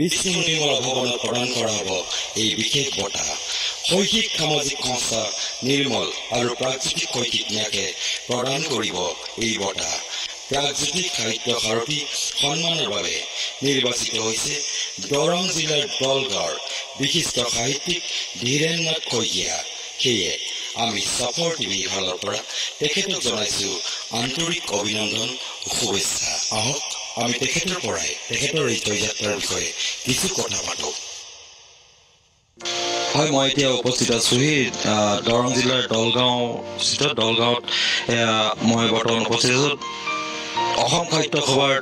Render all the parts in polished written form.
বিশ্বনিৰ্মল ভৱনত প্ৰদান কৰা হ'ব এই বিশেষ বঁটা। শৈক্ষিক সামাজিক সংস্থা নিৰ্মল আৰু প্ৰাগজ্যোতিক শৈক্ষিক ন্যাসে প্ৰদান কৰিব এই বঁটা। প্ৰাগজ্যোতিক সাহিত্য সাৰথী সন্মানৰ বাবে নিৰ্বাচিত হৈছে দৰং জিলাৰ দলগাঁৱৰ বিশিষ্ট সাহিত্যিক ধীৰেন্দ্ৰনাথ শইকীয়া। সেয়ে আমি সফৰ টিভিৰ ফালৰ পৰা তেখেতক জনাইছো আন্তৰিক অভিনন্দন শুভেচ্ছা। আহক আমি তেখেতৰ পৰাই তেখেতৰ এই জয়যাত্ৰাৰ বিষয়ে কিছু কথা পাতো। হয়, মই এতিয়া উপস্থিত আছো দৰং জিলাৰ দলগাঁৱত মই বৰ্তমান উপস্থিত আছো অসম সাহিত্য সভাৰ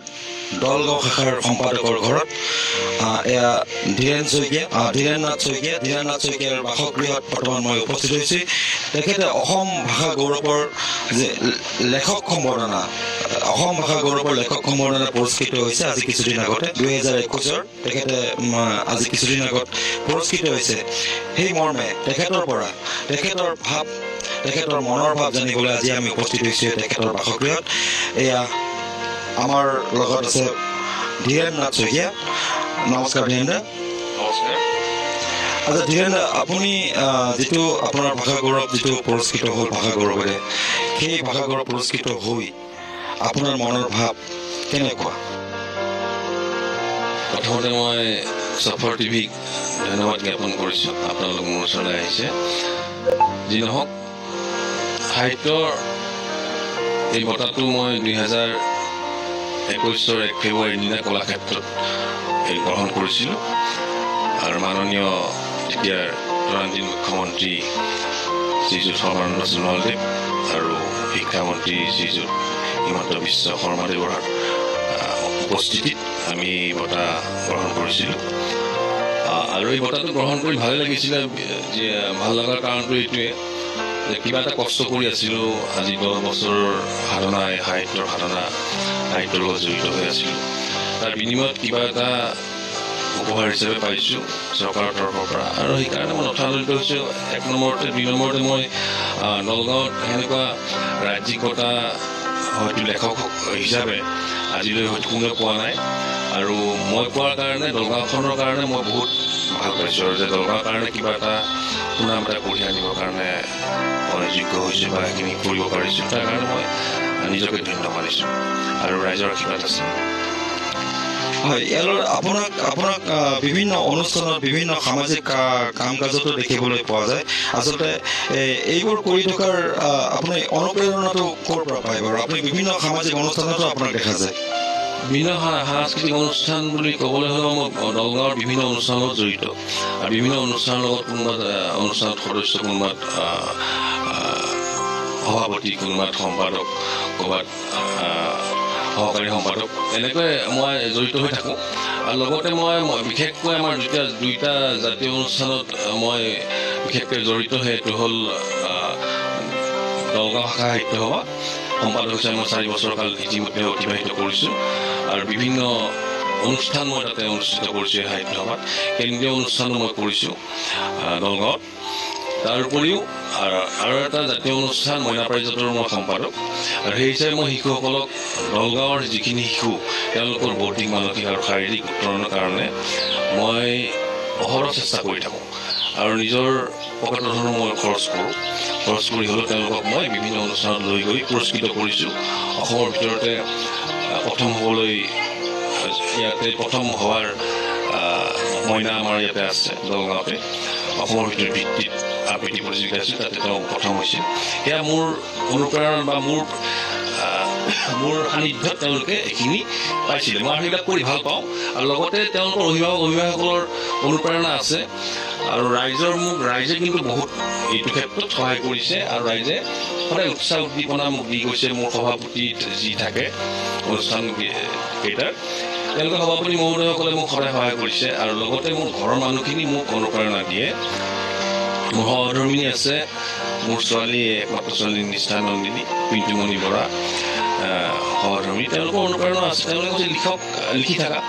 দলগাঁও শাখাৰ সম্পাদকৰ ঘৰত। এয়া ধীৰেন্দ্ৰনাথ শইকীয়াৰ বাসগৃহত বৰ্তমান মই উপস্থিত হৈছো। তেখেতে অসম ভাষা গৌৰৱৰ লেখক সম্বৰ্ধনা পুৰস্কৃত হৈছে আজি কিছুদিন আগতে 2021 তেখেতে আজি কিছুদিন আগত পুৰস্কৃত হৈছে। সেই মৰ্মে তেখেতৰ পৰা তেখেতৰ মনৰ ভাৱ জানিবলৈ আজি আমি উপস্থিত হৈছো তেখেতৰ বাসগৃহত। এয়া আমাৰ লগত আছে ধীৰেন্দ্ৰনাথ শইকীয়া। নমস্কাৰ ধীৰেন্দ্ৰ। নমস্কাৰ। আচ্ছা ধীৰেন্দ্ৰ, আপুনি যিটো আপোনাৰ ভাষা গৌৰৱ যিটো পুৰস্কৃত হ'ল ভাষা গৌৰৱেৰে, সেই ভাষা গৌৰৱ পুৰস্কৃত হৈ আপোনাৰ মনৰ ভাৱ কেনেকুৱা? প্ৰথমতে মই সফৰ টিভিক ধন্যবাদ জ্ঞাপন কৰিছোঁ, আপোনালোক মোৰ ওচৰলৈ আহিছে। যি নহওক, সাহিত্যৰ এই বঁটাটো মই 2021 1 ফেব্ৰুৱাৰীৰ দিনা কলাক্ষেত্ৰত গ্ৰহণ কৰিছিলোঁ আৰু মাননীয় তেতিয়াৰ তদানীন্তন মুখ্যমন্ত্ৰী শ্ৰীযুত সৰ্বানন্দ সোণোৱালদেৱ আৰু শিক্ষামন্ত্ৰী শ্ৰীযুত হিমন্ত বিশ্ব শৰ্মাদেৱৰ উপস্থিতিত আমি বঁটা গ্ৰহণ কৰিছিলোঁ। আৰু এই বঁটাটো গ্ৰহণ কৰি ভালে লাগিছিলে। যে ভাল লগাৰ কাৰণটো এইটোৱে যে কিবা এটা কষ্ট কৰি আছিলোঁ। আজি 10 বছৰৰ সাধনা, সাহিত্যৰ লগত জড়িত হৈ আছিলোঁ। তাৰ বিনিময়ত কিবা এটা উপহাৰ হিচাপে পাইছোঁ চৰকাৰৰ তৰফৰ পৰা, আৰু সেইকাৰণে মই নথাজনিত হৈছোঁ। 1 নম্বৰতে 2 নম্বৰতে মই নলগাঁৱত সেনেকুৱা ৰাজ্যিক বঁটা হয়তো লেখক হিচাপে আজিলৈ হয়তো কোনেও পোৱা নাই, আৰু মই পোৱাৰ কাৰণে দলগাঁওখনৰ কাৰণে মই বহুত ভাল পাইছোঁ। আৰু যে দলগাঁৱৰ কাৰণে কিবা এটা সুনাম এটা কঢ়িয়াই আনিবৰ কাৰণে মই যোগ্য হৈছোঁ বা সেইখিনি কৰিব পাৰিছোঁ, তাৰ কাৰণে মই নিজকে ধন্য মানিছোঁ আৰু ৰাইজৰ আশীৰ্বাদ আছে। হয়, আপোনাক বিভিন্ন অনুষ্ঠানত বিভিন্ন সামাজিক কাম কাজতো দেখিবলৈ পোৱা যায়। আচলতে এইবোৰ কৰি থকাৰ আপুনি অনুপ্ৰেৰণাটো ক'ৰ পৰা পায় বাৰু? আপুনি বিভিন্ন সামাজিক অনুষ্ঠানতো আপোনাক দেখা যায়। বিভিন্ন সাংস্কৃতিক অনুষ্ঠান বুলি ক'বলৈ হ'লে মই দলগাঁৱৰ বিভিন্ন অনুষ্ঠানৰ লগত জড়িত, আৰু বিভিন্ন অনুষ্ঠানৰ লগত কোনোবা অনুষ্ঠানত সদস্য, কোনোবাত সভাপতি, কোনোবাত সম্পাদক, ক'ৰবাত সহকাৰী সম্পাদক, এনেকৈ মই জড়িত হৈ থাকোঁ। আৰু লগতে মই বিশেষকৈ আমাৰ দুইটা জাতীয় অনুষ্ঠানত মই বিশেষকৈ জড়িত। সেইটো হ'ল দলগাঁও শাখা সাহিত্য সভা সম্পাদক হিচাপে মই 4 বছৰ কাল ইতিমধ্যে অতিবাহিত কৰিছোঁ, আৰু বিভিন্ন অনুষ্ঠান মই তাতে অনুষ্ঠিত কৰিছোঁ। সাহিত্য সভাত কেন্দ্ৰীয় অনুষ্ঠানো মই কৰিছোঁ নলগাঁৱত। তাৰ উপৰিও আৰু এটা জাতীয় অনুষ্ঠান মইনা পাৰিজাতৰ মই সম্পাদক, আৰু সেই হিচাপে মই শিশুসকলক, নলগাঁৱৰ যিখিনি শিশু, তেওঁলোকৰ বৌদ্ধিক, মানসিক আৰু শাৰীৰিক উত্তৰণৰ কাৰণে মই অহৰহ চেষ্টা কৰি থাকোঁ, আৰু নিজৰ পকেটৰ ধৰণে মই খৰচ কৰি হ'লেও তেওঁলোকক মই বিভিন্ন অনুষ্ঠানত লৈ গৈ পুৰস্কৃত কৰিছোঁ। অসমৰ ভিতৰতে প্ৰথম হোৱাৰ মইনা আমাৰ ইয়াতে আছে নলগাঁৱতে। অসমৰ ভিতৰত ভিত্তিত আবৃত্তি প্ৰতিযোগিতা আছিল, তাতে তেওঁ প্ৰথম হৈছিল। সেয়া মোৰ অনুপ্ৰেৰণা বা মোৰ সান্নিধ্যত তেওঁলোকে এইখিনি পাইছিলে। মই সেইবিলাক কৰি ভাল পাওঁ, আৰু লগতে তেওঁলোকৰ অভিভাৱকসকলৰ অনুপ্ৰেৰণা আছে, আৰু ৰাইজে কিন্তু বহুত এইটো ক্ষেত্ৰত সহায় কৰিছে, আৰু ৰাইজে সদায় উৎসাহ উদ্দীপনা মোক দি গৈছে। মোৰ সভাপতি যি থাকে অনুষ্ঠান কেইটাৰ, তেওঁলোকে সভাপতি মহোদয়সকলে মোক সদায় সহায় কৰিছে, আৰু লগতে মোৰ ঘৰৰ মানুহখিনি মোক অনুপ্ৰেৰণা দিয়ে। মোৰ সহধৰ্মিনী আছে, মোৰ ছোৱালী, একমাত্ৰ ছোৱালী নিষ্ঠা নন্দিনী, পিণ্টুমণি বৰা সহধৰ্মিনী, তেওঁলোকৰ অনুপ্ৰেৰণা আছে। তেওঁলোকে কৈছে লিখি থাকা,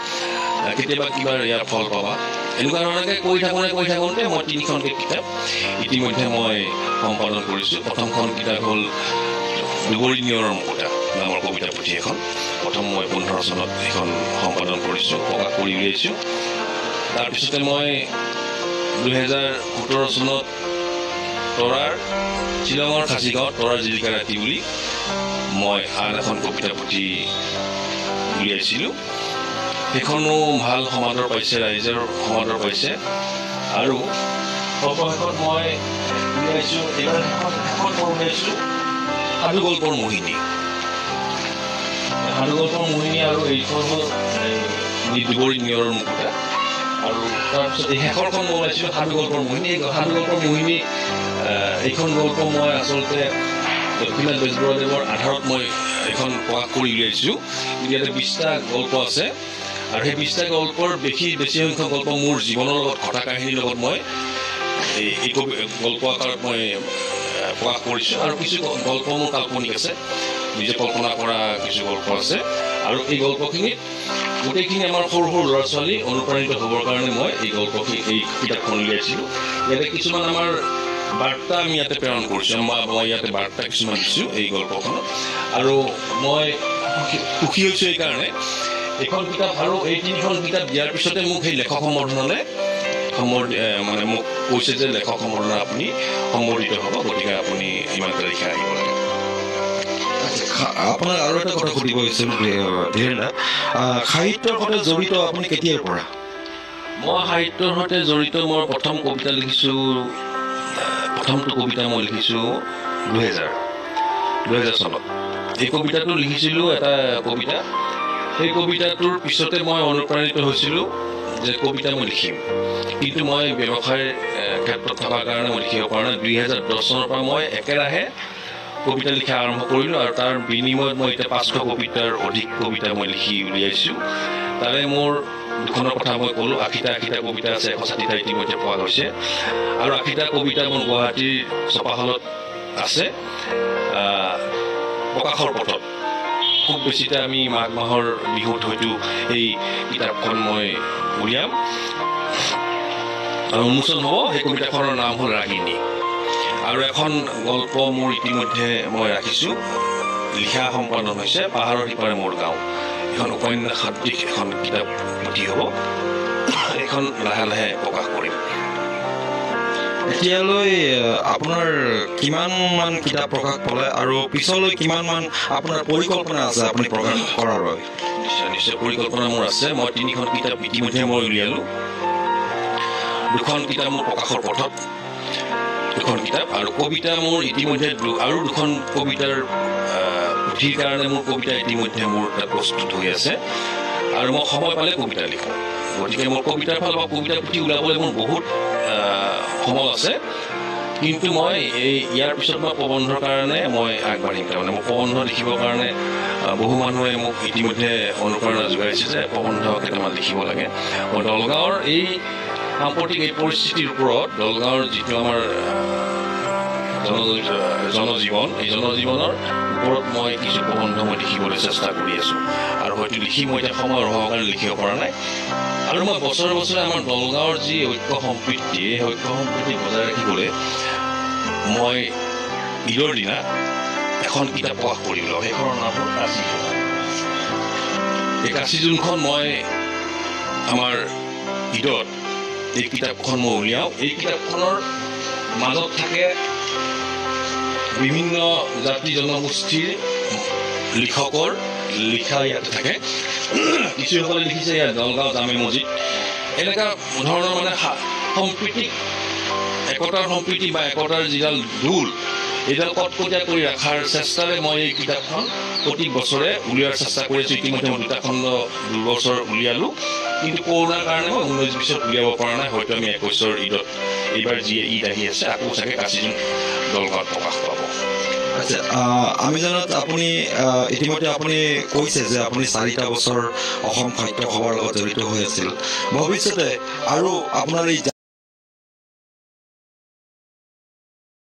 কেতিয়াবা কিবা ইয়াৰ ফল পাবা। এনেকুৱা ধৰণে কৰি থাকোঁতে মই 3খনকৈ কিতাপ ইতিমধ্যে মই সম্পাদন কৰিছোঁ। প্ৰথমখন কিতাপ হ'ল দুবৰি নিয়ৰৰ মুকুতা নামৰ কবিতা পুথি এখন। প্ৰথম মই 15 চনত এখন সম্পাদন কৰিছোঁ, প্ৰকাশ কৰি উলিয়াইছোঁ। তাৰপিছতে মই 2017 চনত তৰাৰ শ্বিলঙৰ খাচীগাঁৱত তৰাৰ জিলিকা ৰাতি বুলি মই আন এখন কবিতা পুথি উলিয়াইছিলোঁ। সেইখনো ভাল সমাদৰ পাইছে, ৰাইজৰ সমাদৰ পাইছে। আৰু সৰ্বশেষত মই উলিয়াইছোঁ এইবাৰ শেষত মই উলিয়াইছোঁ সাধু গল্পৰ মোহিনী। সাধু গল্পৰ মোহিনী আৰু এইখন হ'ল দুবৰি নিয়ৰৰ মুকুতা। আৰু তাৰপিছত এই শেষৰখন মই ওলাইছিলোঁ সাধু গল্পৰ মোহিনী। এই সাধু গল্পৰ মোহিনী এইখন গল্প মই আচলতে লক্ষ্মীনাথ বেজবৰুৱাদেৱৰ আধাৰত মই এইখন প্ৰকাশ কৰি উলিয়াইছোঁ। ইয়াতে 20টা গল্প আছে আৰু সেই 20টা গল্পৰ বেছি সংখ্যক গল্প মোৰ জীৱনৰ লগত ঘটা কাহিনীৰ লগত মই এই গল্প আকাৰত মই প্ৰকাশ কৰিছোঁ। আৰু কিছু গল্প মোৰ কাল্পনিক আছে, নিজে কল্পনা কৰা কিছু গল্প আছে। আৰু এই গল্পখিনিত গোটেইখিনি আমাৰ সৰু সৰু ল'ৰা ছোৱালী অনুপ্ৰাণিত হ'বৰ কাৰণে মই এই কিতাপখন উলিয়াইছিলোঁ। ইয়াতে কিছুমান আমাৰ বাৰ্তা আমি ইয়াতে প্ৰেৰণ কৰিছোঁ, মই ইয়াতে বাৰ্তা কিছুমান দিছোঁ এই গল্পখনত। আৰু মই সুখী হৈছোঁ এইকাৰণে এইখন কিতাপ আৰু এই 3খন কিতাপ দিয়াৰ পিছতে মোক সেই লেখক সম্বৰ্ধনালে মানে মোক কৈছে যে লেখক সম্বৰ্ধনা আপুনি সম্বৰ্ধিত হ'ব, গতিকে আপুনি ইমান তাৰিখে আহিব লাগে। আপোনাক আৰু এটা কথা সুধিব বিচাৰিছোঁ ধীৰেন্দ্ৰ, সাহিত্যৰ সৈতে জড়িত আপুনি কেতিয়াৰ পৰা? মই সাহিত্যৰ সৈতে জড়িত মই প্ৰথম কবিতা লিখিছোঁ, প্ৰথমটো কবিতা মই লিখিছোঁ 2000 চনত। এই কবিতাটো লিখিছিলোঁ এটা কবিতা। সেই কবিতাটোৰ পিছতে মই অনুপ্ৰাণিত হৈছিলোঁ যে কবিতা মই লিখিম, কিন্তু মই ব্যৱসায়ৰ ক্ষেত্ৰত থকাৰ কাৰণে মই লিখিব পৰা নাই। 2010 চনৰ পৰা মই একেৰাহে কবিতা লিখা আৰম্ভ কৰিলোঁ আৰু তাৰ বিনিময়ত মই এতিয়া 500 কবিতাৰ অধিক কবিতা মই লিখি উলিয়াইছোঁ। তাৰে মোৰ দুখনৰ কথা মই ক'লোঁ, 80টা কবিতা আছে, 160টা ইতিমধ্যে পোৱা গৈছে। আৰু 80টা কবিতা মোৰ গুৱাহাটীৰ ছপাশালত আছে প্ৰকাশৰ পথত। খুব বেছিতে আমি মাঘ মাহৰ বিহুত হয়তো এই কিতাপখন মই উলিয়াম আৰু উন্মোচন হ'ব। সেই কবিতাখনৰ নাম হ'ল ৰাগিনী। আৰু এখন গল্প মোৰ ইতিমধ্যে মই ৰাখিছোঁ, লিখা সম্পাদন হৈছে পাহাৰৰ সিপাৰে মোৰ গাঁও। এখন উপন্যাসাত্মিক এখন কিতাপ পুথি হ'ব, এইখন লাহে লাহে প্ৰকাশ কৰিম। এতিয়ালৈ আপোনাৰ কিমানমান কিতাপ প্ৰকাশ পালে আৰু পিছলৈ কিমানমান আপোনাৰ পৰিকল্পনা আছে আপুনি প্ৰকাশ কৰাৰ বাবে? নিশ্চয় পৰিকল্পনা মোৰ আছে। মই 3খন কিতাপ ইতিমধ্যে মই উলিয়ালোঁ। 2খন কিতাপ মোৰ প্ৰকাশৰ পথত, 2খন কিতাপ। আৰু কবিতা মোৰ ইতিমধ্যে আৰু 2খন কবিতাৰ পুথিৰ কাৰণে মোৰ কবিতা ইতিমধ্যে মোৰ তাত প্ৰস্তুত হৈ আছে। আৰু মই সময় পালে কবিতা লিখোঁ, গতিকে মোৰ কবিতাৰ ফালৰ পৰা কবিতা পুথি ওলাবলৈ মোৰ বহুত সময় আছে। কিন্তু মই ইয়াৰ পিছত মই প্ৰবন্ধৰ কাৰণে মই আগবাঢ়িম। তাৰমানে মই প্ৰবন্ধ লিখিবৰ কাৰণে বহু মানুহে মোক ইতিমধ্যে অনুপ্ৰেৰণা যোগাইছে যে প্ৰবন্ধ কেইটামান লিখিব লাগে। মই দলগাঁৱৰ এই সাম্প্ৰতিক এই পৰিস্থিতিৰ ওপৰত, দলগাঁৱৰ যিটো আমাৰ জনজীৱন, এই জনজীৱনৰ ওপৰত মই কিছু প্ৰবন্ধ মই লিখিবলৈ চেষ্টা কৰি আছোঁ। আৰু হয়তো লিখি মই এতিয়া সময়ৰ অভাৱৰ কাৰণে লিখিব পৰা নাই। আৰু মই বছৰে বছৰে আমাৰ দলগাঁৱৰ যি ঐক্য সম্প্ৰীতি, এই ঐক্য সম্প্ৰীতি বজাই ৰাখিবলৈ মই ঈদৰ দিনা এখন কিতাপ প্ৰকাশ কৰি লওঁ। সেইখনৰ নাম হ'ল কাশী জোন। এই কাশী জোনখন মই আমাৰ ঈদত এই কিতাপখন মই উলিয়াওঁ। এই কিতাপখনৰ মাজত থাকে বিভিন্ন জাতি জনগোষ্ঠীৰ লিখকৰ লিখা ইয়াত থাকে। কিছুসকলে লিখিছে ইয়াত দলগাঁও জামে মছজিদ, এনেকুৱা ধৰণৰ মানে সম্প্ৰীতি, একতাৰ সম্প্ৰীতি বা একতাৰ যিডাল দোল, এইডাল কটকটীয়া কৰি ৰখাৰ চেষ্টাৰে মই এই কিতাপখন প্ৰতি বছৰে উলিওৱাৰ চেষ্টা কৰিছোঁ। ইতিমধ্যে মই 2টা খণ্ড 2 বছৰ উলিয়ালোঁ, কিন্তু কৰোণাৰ কাৰণে মই 19-20 উলিয়াব পৰা নাই। হয়তো আমি 21 ঈদত, এইবাৰ যি ঈদ আহি আছে, আকৌ চাগে কাশী জোন দলগাঁৱত প্ৰকাশ পাব। আচ্ছা, আমি জানাত আপুনি ইতিমধ্যে আপুনি কৈছে যে আপুনি 4টা বছৰ অসম সাহিত্য সভাৰ লগত জড়িত হৈ আছিল। ভৱিষ্যতে আৰু আপোনাৰ এই